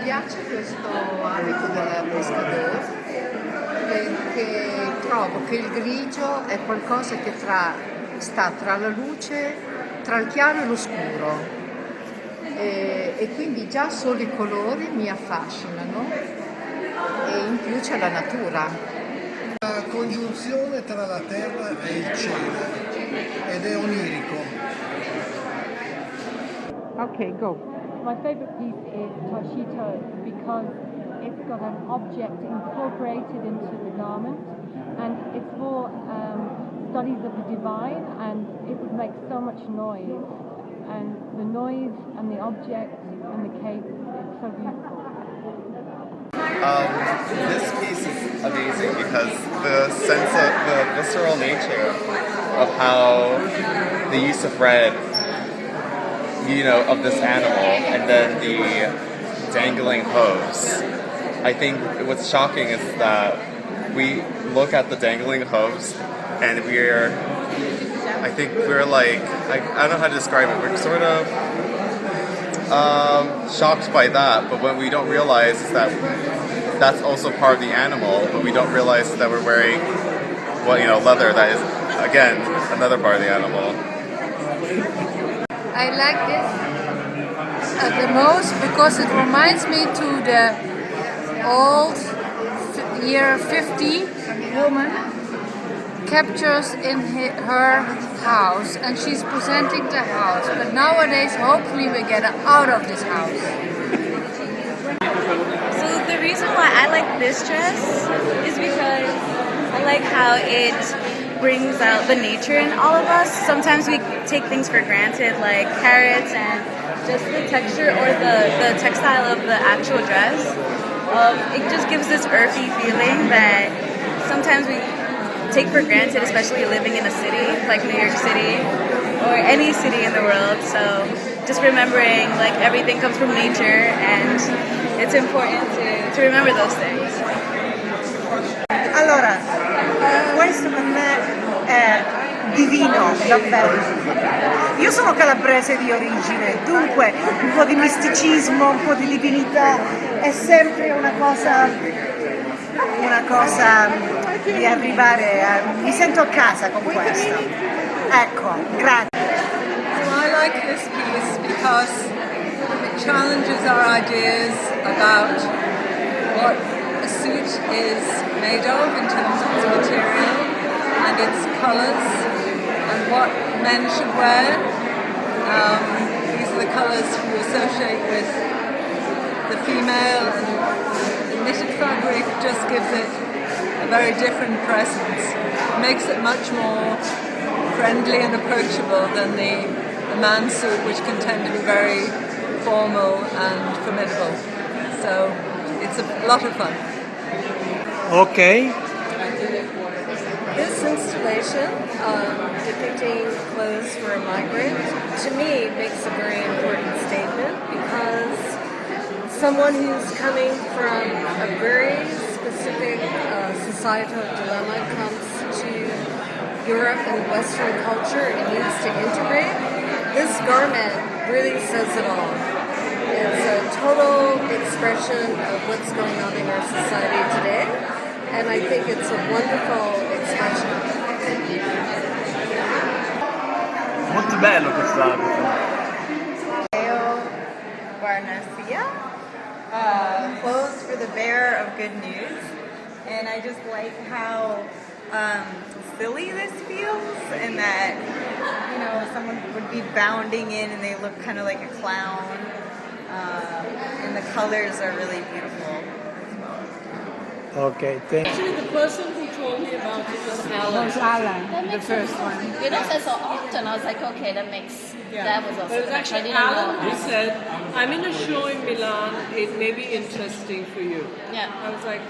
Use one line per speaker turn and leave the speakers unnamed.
piace questo abito della pescador perché trovo che il grigio è qualcosa che sta tra la luce, tra il chiaro e lo scuro. E quindi già solo i colori mi affascinano e in più c'è la natura.
La congiunzione tra la terra e il cielo ed è onirico.
Ok, go.
My favourite piece is Toshito because it's got an object incorporated into the garment, and it's for studies of the divine, and it would make so much noise. And the noise and the object and the cape, it's so beautiful.
This piece is amazing because the sense of the visceral nature of how the use of red, of this animal, and then the dangling hooves. I think what's shocking is that we look at the dangling hooves and I think we're like, I don't know how to describe it, we're sort of shocked by that, but what we don't realize is that that's also part of the animal, but we don't realize that we're wearing, leather that is, again, another part of the animal.
I like this the most because it reminds me to the old year 50 woman captures in her house and she's presenting the house, but nowadays hopefully we get her out of this house.
So the reason why I like this dress is because I like how it brings out the nature in all of us. Sometimes we take things for granted, like carrots and just the texture or the textile of the actual dress. It just gives this earthy feeling that sometimes we take for granted, especially living in a city like New York City or any city in the world. So just remembering like everything comes from nature, and it's important to remember those things.
Allora, questo per me è divino, davvero. Io sono calabrese di origine, dunque un po' di misticismo, un po' di divinità è sempre una cosa di arrivare a... mi sento a casa con questo. Ecco, grazie.
So I like this piece because it challenges our ideas about what a suit is made of in terms of its material and its colours and what men should wear. These are the colours we associate with the female, and the knitted fabric just gives it a very different presence. It makes it much more friendly and approachable than the man's suit, which can tend to be very formal and formidable. So it's a lot of fun.
Ok.
This installation, depicting clothes for a migrant, to me makes a very important statement because someone who's coming from a very specific societal dilemma comes to Europe and Western culture and needs to integrate. This garment really says it all. It's a total expression of what's going on in our society today, and I think it's a wonderful expression.
Molto bello quest'abito.
Clothes for the bearer of good news, and I just like how silly this feels, and that someone would be bounding in and they look kind of like a clown, and the colors are really beautiful as well.
Okay, thank you.
Actually, the person who told me about it was
Alan, the first one.
You don't say so often. I was like, okay, that was also.
But it was actually Alan who said, I'm in a show in Milan, it may be interesting for you.
Yeah.
I was like,